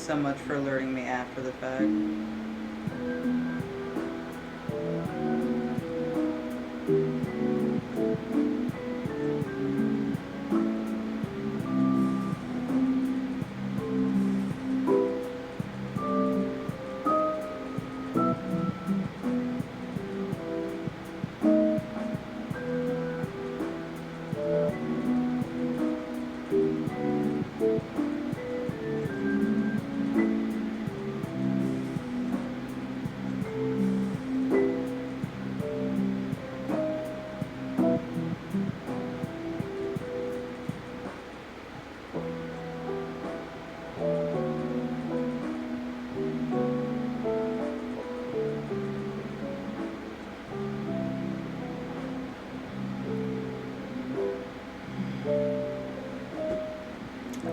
so much for alerting me after the fact.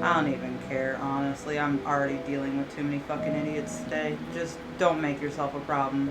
I don't even care, honestly. I'm already dealing with too many fucking idiots today. Just don't make yourself a problem.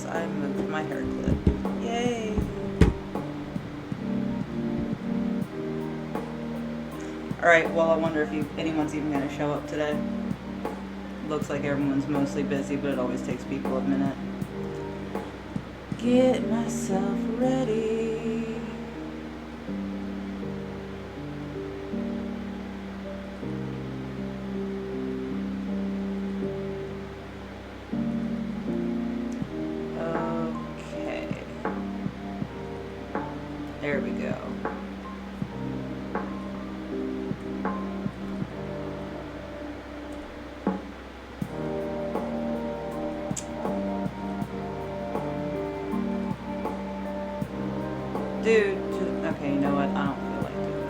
I moved my hair clip. Yay! Alright, well, I wonder if anyone's even going to show up today. Looks like everyone's mostly busy, but it always takes people a minute. Get myself ready. There we go. Dude, okay, you know what? I don't feel like doing it.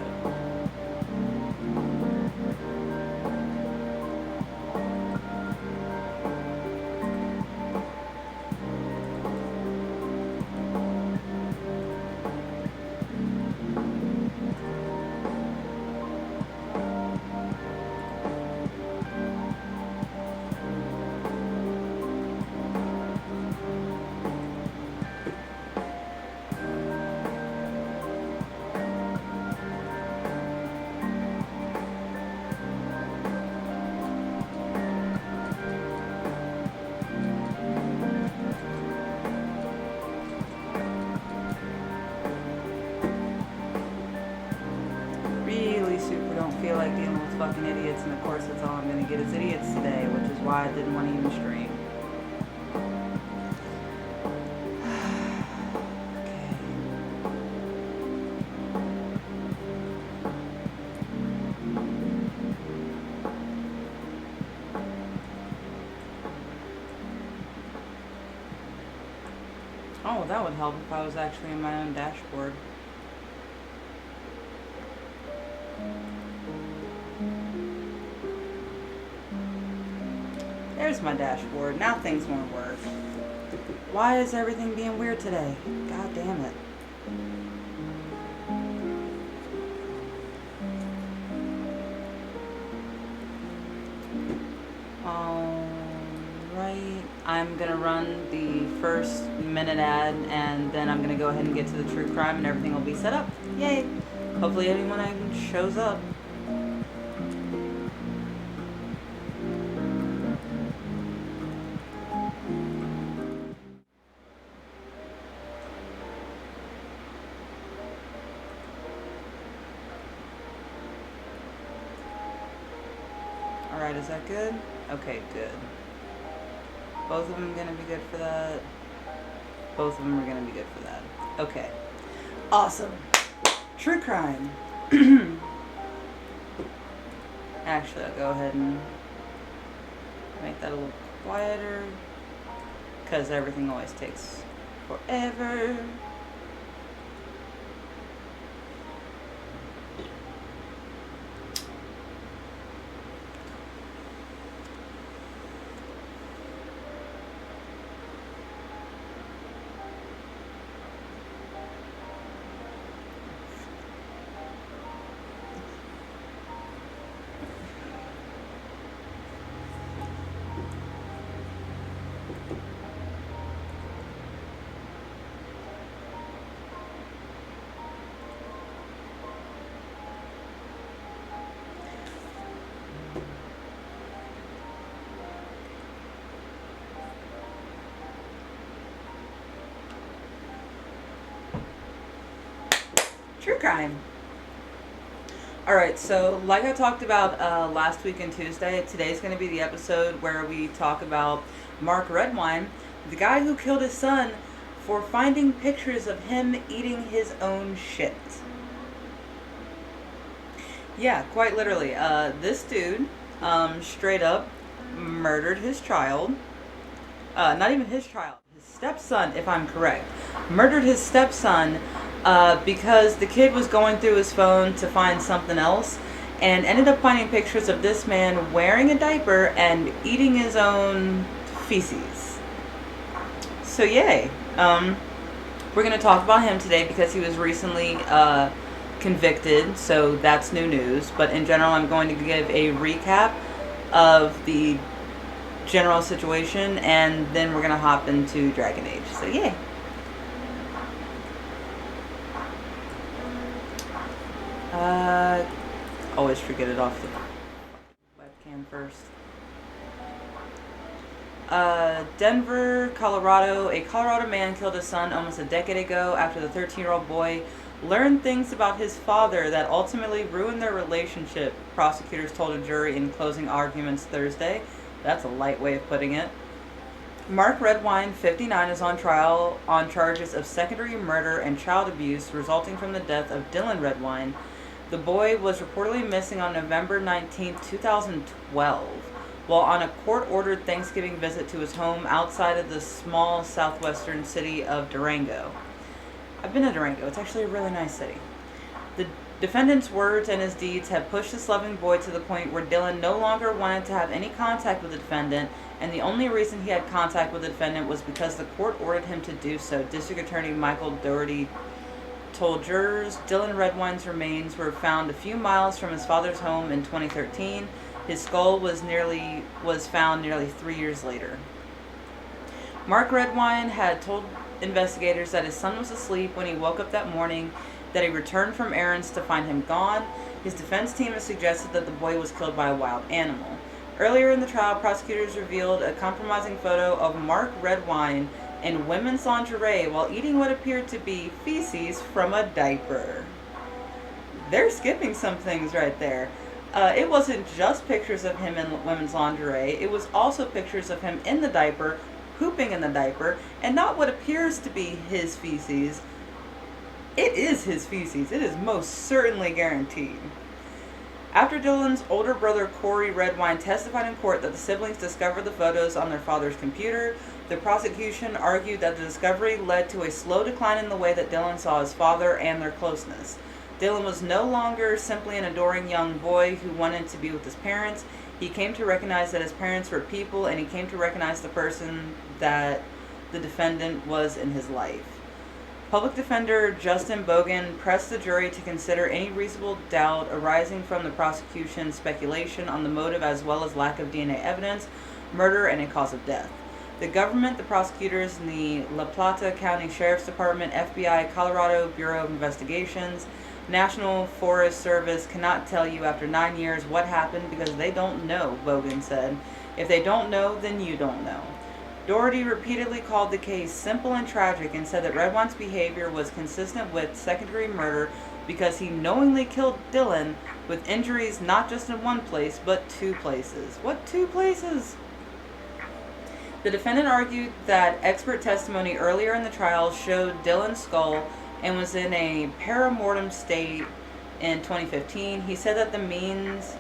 Feel like dealing with fucking idiots, and of course that's all I'm gonna get is idiots today, which is why I didn't want to even stream. Oh, that would help if I was actually in my own dashboard. There's my dashboard. Now things won't work. Why is everything being weird today? God damn it. Alright. I'm gonna run the first minute ad, and then I'm gonna go ahead and get to the true crime, and everything will be set up. Yay! Hopefully anyone shows up. Alright, is that good? Okay, good. Both of them are going to be good for that. Both of them are going to be good for that. Okay. Awesome. True crime. Actually, I'll go ahead and make that a little quieter, because everything always takes forever. crime. Alright, so like I talked about last week on Tuesday, today's going to be the episode where we talk about Mark Redwine, the guy who killed his son for finding pictures of him eating his own shit. Yeah, quite literally. This dude straight up murdered his child. Not even his child. His stepson, if I'm correct. Murdered his stepson because the kid was going through his phone to find something else and ended up finding pictures of this man wearing a diaper and eating his own feces. So yay. We're going to talk about him today because he was recently convicted, so that's new news. But in general, I'm going to give a recap of the general situation, and then we're going to hop into Dragon Age. So yay. Always forget it off the webcam first. Denver, Colorado. A Colorado man killed his son almost a decade ago after the 13-year-old boy learned things about his father that ultimately ruined their relationship, prosecutors told a jury in closing arguments Thursday. That's a light way of putting it. Mark Redwine, 59, is on trial on charges of secondary murder and child abuse resulting from the death of Dylan Redwine. The boy was reportedly missing on November 19, 2012, while on a court-ordered Thanksgiving visit to his home outside of the small southwestern city of Durango. I've been to Durango. It's actually a really nice city. The defendant's words and his deeds have pushed this loving boy to the point where Dylan no longer wanted to have any contact with the defendant, and the only reason he had contact with the defendant was because the court ordered him to do so, District Attorney Michael Doherty told jurors. Dylan Redwine's remains were found a few miles from his father's home in 2013. His skull was found nearly 3 years later. Mark Redwine had told investigators that his son was asleep when he woke up that morning, that he returned from errands to find him gone. His defense team has suggested that the boy was killed by a wild animal. Earlier in the trial, prosecutors revealed a compromising photo of Mark Redwine in women's lingerie while eating what appeared to be feces from a diaper. They're skipping some things right there. It wasn't just pictures of him in women's lingerie. It was also pictures of him in the diaper, pooping in the diaper, and not what appears to be his feces. It is his feces. It is most certainly guaranteed. After Dylan's older brother Corey Redwine testified in court that the siblings discovered the photos on their father's computer, the prosecution argued that the discovery led to a slow decline in the way that Dylan saw his father and their closeness. Dylan was no longer simply an adoring young boy who wanted to be with his parents. He came to recognize that his parents were people, and he came to recognize the person that the defendant was in his life. Public Defender Justin Bogan pressed the jury to consider any reasonable doubt arising from the prosecution's speculation on the motive as well as lack of DNA evidence, murder, and a cause of death. The government, the prosecutors, and the La Plata County Sheriff's Department, FBI, Colorado Bureau of Investigations, National Forest Service cannot tell you after 9 years what happened because they don't know, Bogan said. If they don't know, then you don't know. Doherty repeatedly called the case simple and tragic and said that Redwine's behavior was consistent with secondary murder because he knowingly killed Dylan with injuries not just in one place, but 2 places. What 2 places? The defendant argued that expert testimony earlier in the trial showed Dylan's skull and was in a perimortem state in 2015. He said that the means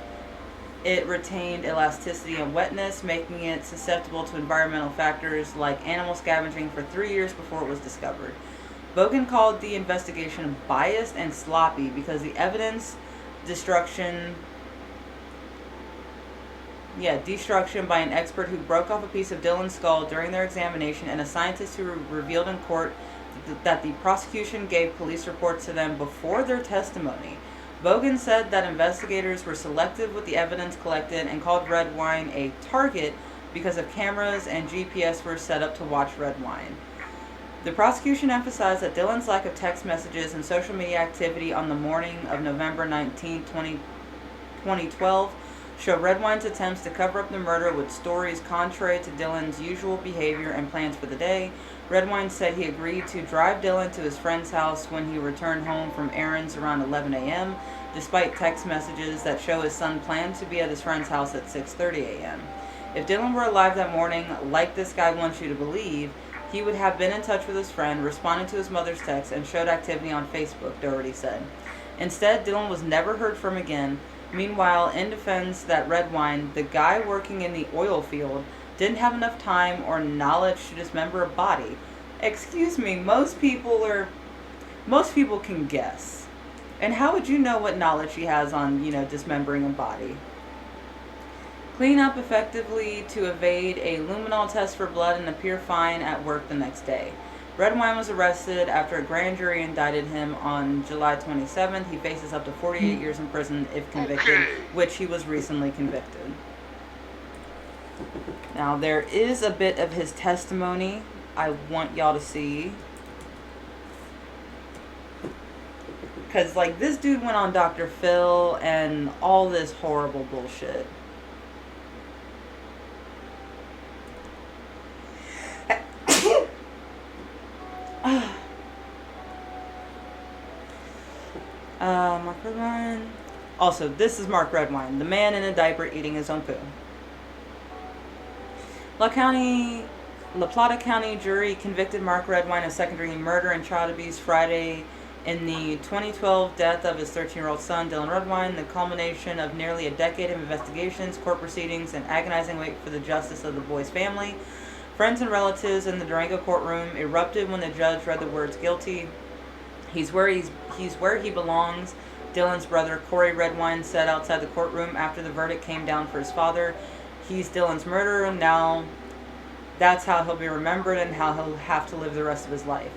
it retained elasticity and wetness, making it susceptible to environmental factors like animal scavenging for 3 years before it was discovered. Bogan called the investigation biased and sloppy because the evidence destruction by an expert who broke off a piece of Dylan's skull during their examination and a scientist who revealed in court that the prosecution gave police reports to them before their testimony. Bogan said that investigators were selective with the evidence collected and called Redwine a target because of cameras and GPS were set up to watch Redwine. The prosecution emphasized that Dylan's lack of text messages and social media activity on the morning of November 19, 2012 show Redwine's attempts to cover up the murder with stories contrary to Dylan's usual behavior and plans for the day. Redwine said he agreed to drive Dylan to his friend's house when he returned home from errands around 11 a.m., despite text messages that show his son planned to be at his friend's house at 6:30 a.m. If Dylan were alive that morning, like this guy wants you to believe, he would have been in touch with his friend, responded to his mother's text, and showed activity on Facebook, Doherty said. Instead, Dylan was never heard from again. Meanwhile, in defense that Redwine, the guy working in the oil field, didn't have enough time or knowledge to dismember a body. Excuse me, most people can guess. And how would you know what knowledge he has on, dismembering a body? Clean up effectively to evade a luminol test for blood and appear fine at work the next day. Redwine was arrested after a grand jury indicted him on July 27th. He faces up to 48 years in prison if convicted, which he was recently convicted. Now, there is a bit of his testimony I want y'all to see. Because, this dude went on Dr. Phil and all this horrible bullshit. Mark Redwine. Also, this is Mark Redwine, the man in a diaper eating his own poo. La Plata County jury convicted Mark Redwine of second-degree murder and child abuse Friday in the 2012 death of his 13-year-old son, Dylan Redwine, the culmination of nearly a decade of investigations, court proceedings, and agonizing wait for the justice of the boy's family. Friends and relatives in the Durango courtroom erupted when the judge read the words guilty. He's where he belongs, Dylan's brother Corey Redwine said outside the courtroom after the verdict came down for his father. He's Dylan's murderer. Now that's how he'll be remembered and how he'll have to live the rest of his life.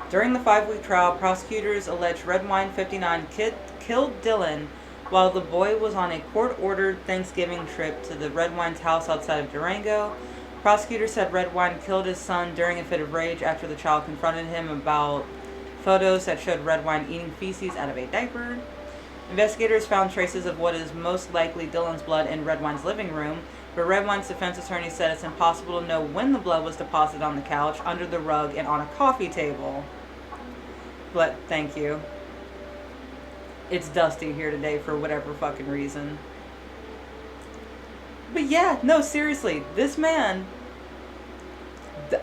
During the 5-week trial, prosecutors alleged Redwine, 59, killed Dylan while the boy was on a court-ordered Thanksgiving trip to the Redwine's house outside of Durango. Prosecutors said Redwine killed his son during a fit of rage after the child confronted him about photos that showed Redwine eating feces out of a diaper. Investigators found traces of what is most likely Dylan's blood in Redwine's living room, but Redwine's defense attorney said it's impossible to know when the blood was deposited on the couch, under the rug, and on a coffee table. But thank you. It's dusty here today for whatever fucking reason. But yeah, no, seriously, this man...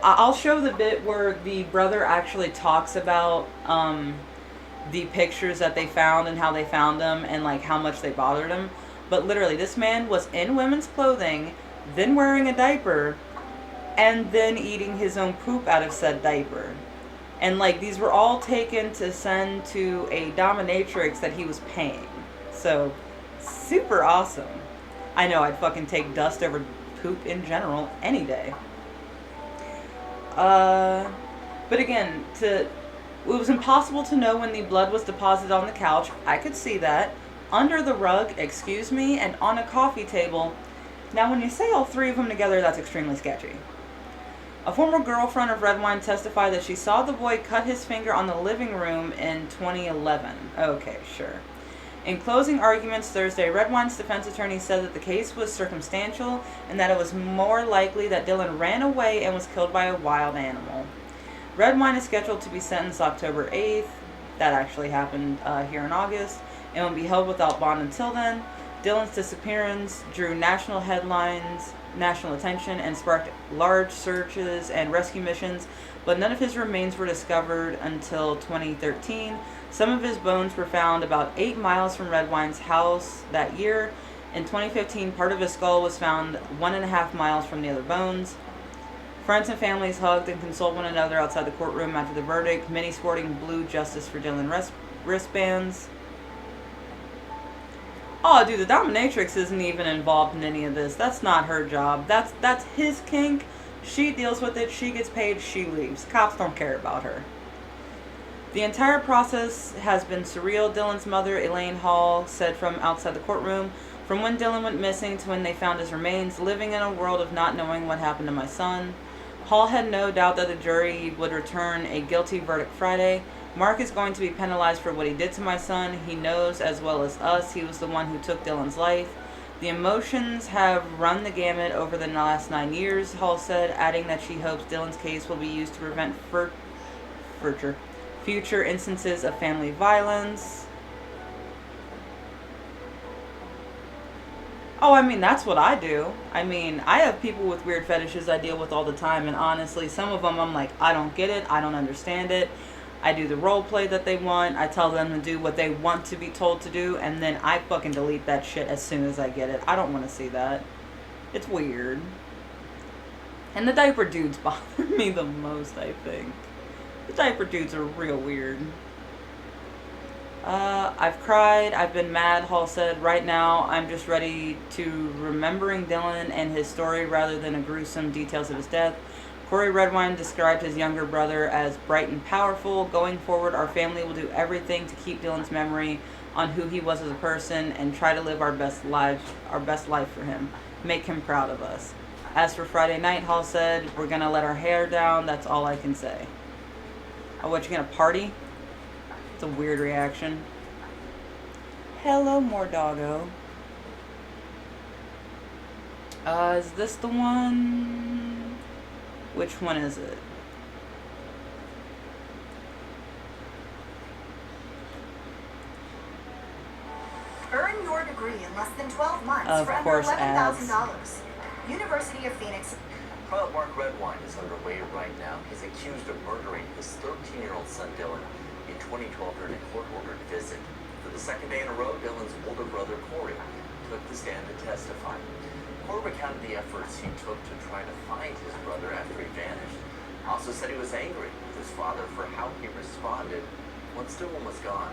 I'll show the bit where the brother actually talks about the pictures that they found and how they found them and how much they bothered him. But literally, this man was in women's clothing, then wearing a diaper, and then eating his own poop out of said diaper. And these were all taken to send to a dominatrix that he was paying. So, super awesome. I know, I'd fucking take dust over poop in general any day. But again, it was impossible to know when the blood was deposited on the couch. I could see that. Under the rug, excuse me, and on a coffee table. Now, when you say all three of them together, that's extremely sketchy. A former girlfriend of Redwine testified that she saw the boy cut his finger on the living room in 2011. Okay, sure. In closing arguments Thursday, Redwine's defense attorney said that the case was circumstantial and that it was more likely that Dylan ran away and was killed by a wild animal. Redwine is scheduled to be sentenced October 8th. That actually happened here in August, and will be held without bond until then. Dylan's disappearance drew national headlines, national attention, and sparked large searches and rescue missions, but none of his remains were discovered until 2013. Some of his bones were found about 8 miles from Redwine's house that year. In 2015, part of his skull was found 1.5 miles from the other bones. Friends and families hugged and consoled one another outside the courtroom after the verdict, many sporting blue Justice for Dylan wristbands. Oh, dude, the dominatrix isn't even involved in any of this. That's not her job. That's his kink. She deals with it. She gets paid. She leaves. Cops don't care about her. The entire process has been surreal, Dylan's mother, Elaine Hall, said from outside the courtroom. From when Dylan went missing to when they found his remains, living in a world of not knowing what happened to my son. Hall had no doubt that the jury would return a guilty verdict Friday. Mark is going to be penalized for what he did to my son. He knows as well as us he was the one who took Dylan's life. The emotions have run the gamut over the last 9 years, Hall said, adding that she hopes Dylan's case will be used to prevent future instances of family violence. Oh, I mean, that's what I do. I mean, I have people with weird fetishes I deal with all the time, and honestly, some of them I'm like, I don't get it, I don't understand it. I do the role play that they want, I tell them to do what they want to be told to do, and then I fucking delete that shit as soon as I get it. I don't want to see that. It's weird. And the diaper dudes bother me the most, I think. The diaper dudes are real weird. I've cried, I've been mad, Hall said. Right now, I'm just ready to remembering Dylan and his story rather than a gruesome details of his death. Corey Redwine described his younger brother as bright and powerful. Going forward, our family will do everything to keep Dylan's memory on who he was as a person and try to live our best life for him. Make him proud of us. As for Friday night, Hall said, we're gonna let our hair down. That's all I can say. Oh, what, you gonna party? It's a weird reaction. Hello, more doggo. Is this the one? Which one is it? Earn your degree in less than 12 months for under $11,000. University of Phoenix. Trial Mark Redwine is underway right now. He's accused of murdering his 13-year-old son Dylan in 2012 during a court-ordered visit. For the second day in a row, Dylan's older brother Corey took the stand to testify. Corey recounted the efforts he took to try to find his brother after he vanished. Also said he was angry with his father for how he responded once Dylan was gone.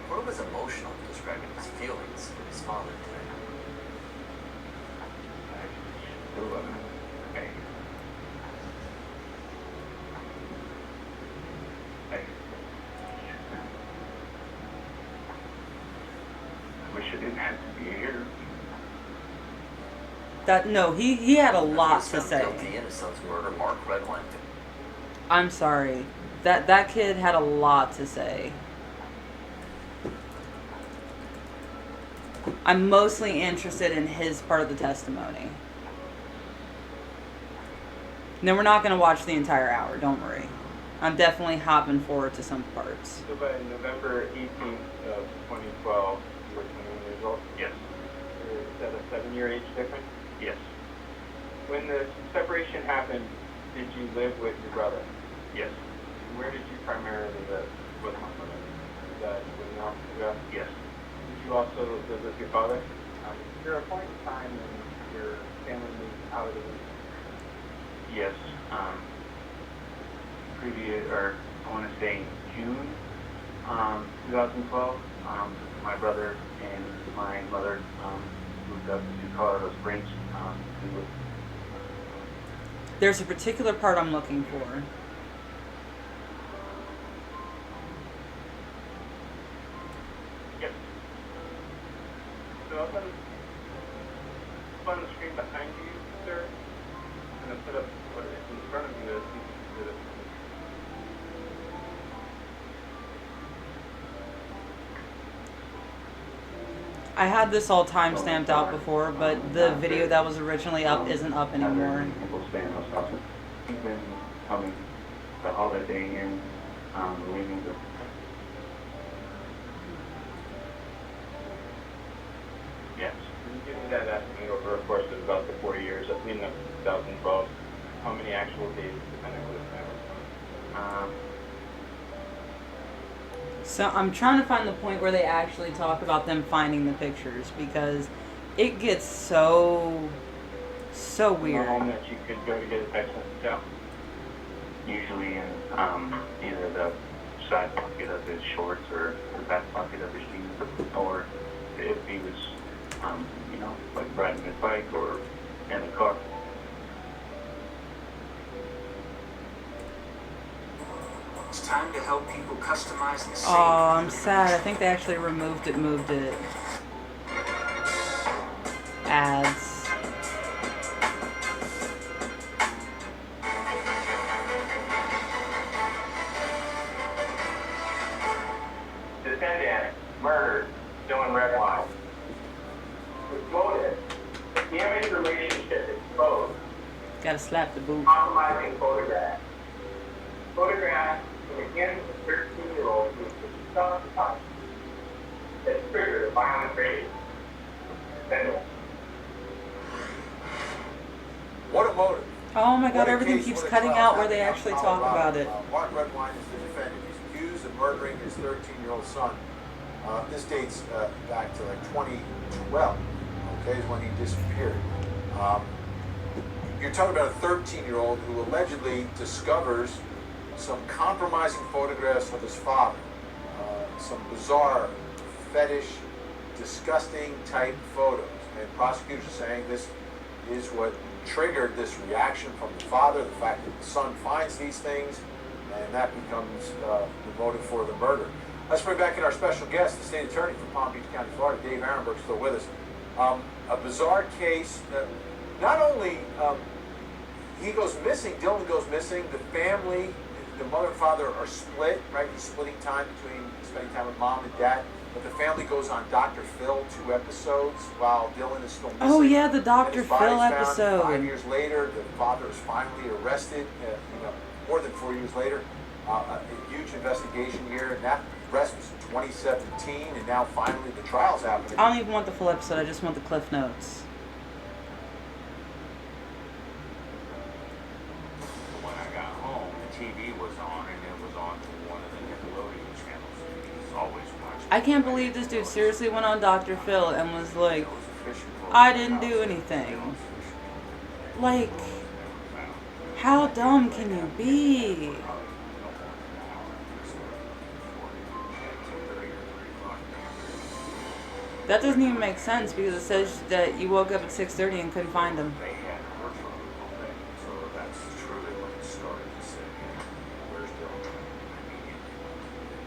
Corey was emotional, describing his feelings for his father today. I wish I didn't have to be here. No, he had a lot to say. Guilty in his son's murder, Mark Redwine. I'm sorry. That kid had a lot to say. I'm mostly interested in his part of the testimony. No, we're not going to watch the entire hour, don't worry. I'm definitely hopping forward to some parts. So by November 18th of 2012, you were 21 years old? Yes. Is that a 7-year age difference? Yes. When the separation happened, did you live with your brother? Yes. Where did you primarily live with my mother? Is that when you ago? Yes. Did you also live with your father? Is there a point in time when your family moved out of the region? Yes. I want to say June 2012, my brother and my mother moved up to Colorado Springs. There's a particular part I'm looking for. Yep. So up on the screen behind you, sir, I'm going to put up what is in front of you as you can do it. I had this all time-stamped out before, but the video that was originally up isn't up anymore. He's been coming the holiday and leaving the... Yes. Can you give me that estimate over a course of about the 4 years, leading up to 2012? How many actual days, depending on what it's So I'm trying to find the point where they actually talk about them finding the pictures, because it gets so weird. home that you could go to get a text message out? Usually in either the side pocket of his shorts or the back pocket of his jeans, or if he was, like riding his bike or in the car. It's time to help people customize and save. Oh, I'm sad. I think they actually moved it. Ads. Defendant, murdered, Dylan Redwine. Was voted damaged relationship exposed. Gotta slap the boot. Compromising photograph. Photograph in the hands of a 13-year-old who was touch that triggered a violent rage. What a motive. Oh my god, What a everything case, keeps what a cutting trial out where they happening actually out in talk Colorado. about it. Mark Redwine is the defendant. He's accused of murdering his 13-year-old son. This dates back to like 2012, okay, is when he disappeared. You're talking about a 13-year-old who allegedly discovers some compromising photographs of his father, some bizarre, fetish, disgusting type photos. And prosecutors are saying this is what triggered this reaction from the father, the fact that the son finds these things, and that becomes the motive for the murder. Let's bring back in our special guest, the state attorney from Palm Beach County, Florida, Dave Arenberg, still with us. A bizarre case. Not only he goes missing, Dylan goes missing, the family, the mother and father are split, right? He's splitting time between spending time with mom and dad. But the family goes on Dr. Phil 2 episodes while Dylan is still missing. Oh yeah, the And Dr. his body's Phil found episode. 5 years later, the father is finally arrested. More than 4 years later. A huge investigation here, and that arrest was in 2017, and now finally the trial's happening. I don't even want the full episode, I just want the cliff notes. When I got home, the TV was on, and it was on one of the Nickelodeon channels. He's always watching. I can't believe this dude seriously went on Dr. Phil and was like, I didn't do anything. Like, how dumb can you be? That doesn't even make sense because it says that you woke up at 6:30 and couldn't find him. They hadn't heard from him all day, so that's truly when it started to say, where's Dylan?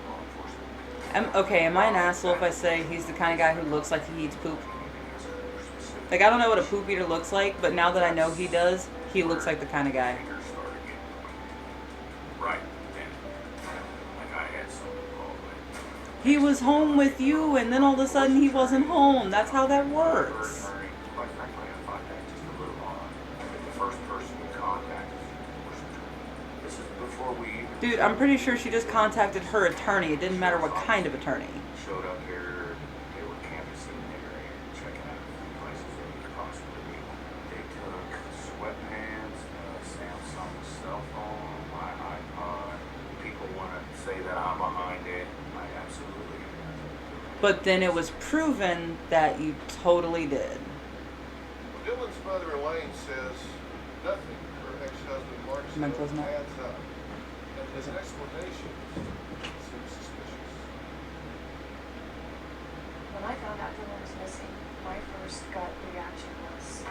Law enforcement. Okay, am I an asshole if I say he's the kind of guy who looks like he eats poop? Like, I don't know what a poop eater looks like, but now that I know he does, he looks like the kind of guy. Right then, like I had someone call me. He was home with you, and then all of a sudden he wasn't home. That's how that works. Quite frankly, I thought that just a little odd. The first person we contacted was an attorney. This is before we even Dude, I'm pretty sure she just contacted her attorney. It didn't matter what kind of attorney. showed up here. They were canvassing the area, checking out places that we could possibly be. They took sweatpants, Samsung cell phone, my iPod. People want to say that I'm behind it. I absolutely am. But then it was proven that you totally did. Dylan's mother, Elaine, says nothing. Her ex-husband, Mark, Am I closing up? adds up. And his explanation seems suspicious. When I found out Dylan was missing, my first gut reaction was,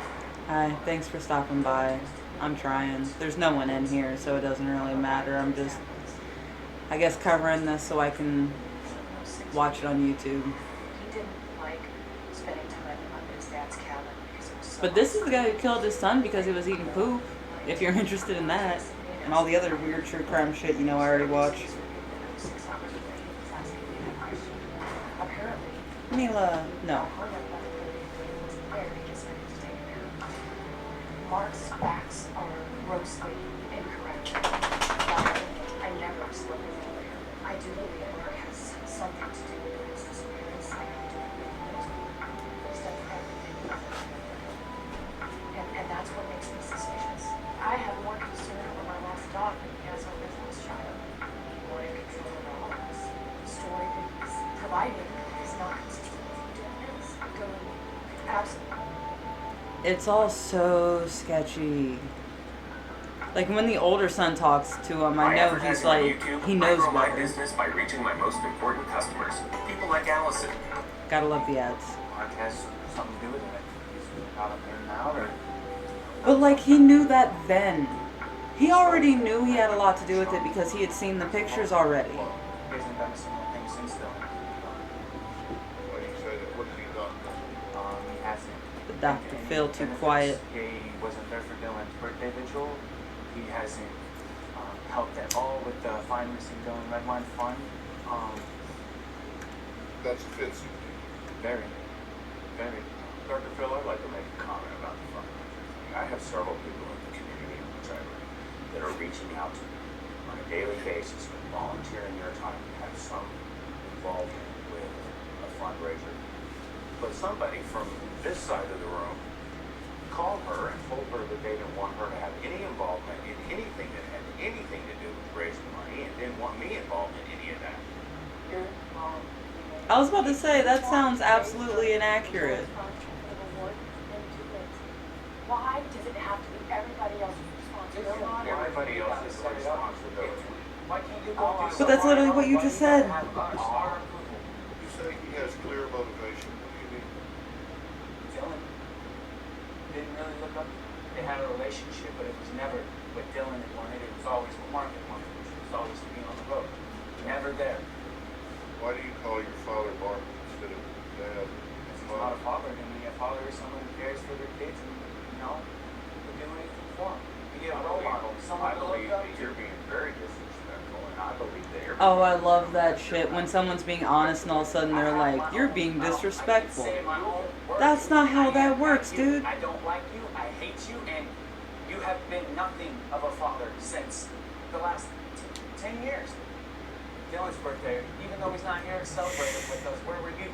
Hi, thanks for stopping by. I'm trying. There's no one in here, so it doesn't really matter. I'm just, I guess, covering this so I can watch it on YouTube. he didn't like spending time under his dad's cabin because it was so But this is the guy who killed his son because he was eating poop, if you're interested in that. And all the other weird true crime shit you know I already watch. Apparently, Mila, no. Mark's facts are grossly incorrect. I never spoke with him. I do believe Mark has something to do with his disappearance. I do believe it. He's done everything. And that's what makes me suspicious. I have more concern over my lost dog than he has over his lost child. He wanted control of all of us. The story that he's providing is not consistent with who Dylan is. Dylan, absolutely. It's all so sketchy. Like when the older son talks to him, I know he's like, he knows I grow my better. business by reaching my most important customers, people like Allison. Gotta love the ads. Mark has something to do with it. He's not up in and out, or But like he knew that then. He already knew he had a lot to do with it because he had seen the pictures already. he hasn't done a single thing since then. Why do you say that? What has he done? He hasn't. The Dr. And Phil too if quiet. He wasn't there for Dylan's birthday vigil. He hasn't helped at all with the Find Missing Dylan Redwine Fund. That's offensive. Very, very. Dr. Phil, I'd like to make a comment about the fundraiser thing. I have several people in the community in which I live that are reaching out to me on a daily basis and volunteering their time to have some involvement with a fundraiser. But somebody from this side of the room called her and told her that they didn't want her to have any involvement in anything that had anything to do with raising money and didn't want me involved in any of that. I was about to say, that sounds absolutely inaccurate. Why does it have to be everybody else's responsibility? It's not everybody else's responsibility. Why can't you go do But that's literally what you just said. You say he has clear motivation. What do you mean? Dylan didn't really look up. They had a relationship, but it was never what Dylan had wanted. It was always what Mark had wanted, which was always to be on the road. Never there. Why do you call your father Mark instead of Dad? He's not a father to me. A father is someone who cares for their kids and, will do anything for them. Be a role model. Someone I to believe look up that to. you're being very disrespectful, and I believe that everybody. Oh, I love that shit. When someone's being honest and all of a sudden they're like, you're being disrespectful. That's not how that works, dude. I don't like you. I hate you, and you have been nothing of a father since the last 10 years. Dylan's birthday, even though he's not here to celebrate it with us, where were you?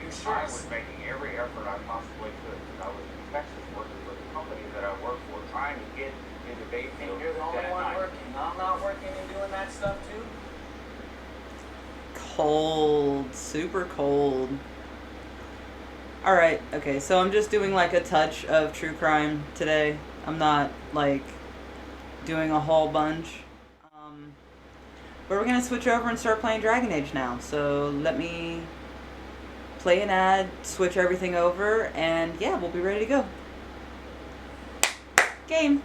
You sure? I was making every effort I possibly could. I was in Texas working for the company that I work for, trying to get into And Bayfield you're the only that one night. working. I'm not working and doing that stuff too. Cold. Super cold. Alright, okay, so I'm just doing like a touch of true crime today. I'm not like doing a whole bunch. But we're going to switch over and start playing Dragon Age now. So let me play an ad, switch everything over, and yeah, we'll be ready to go. Game.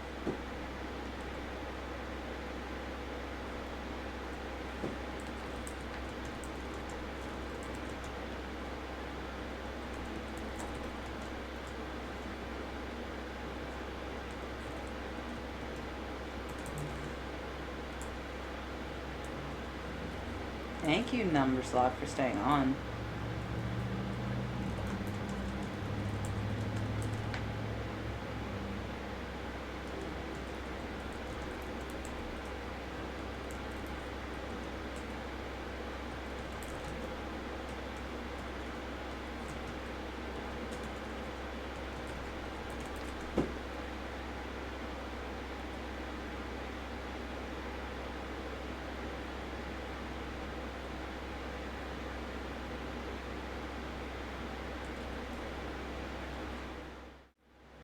Thank you, Numberslot, for staying on.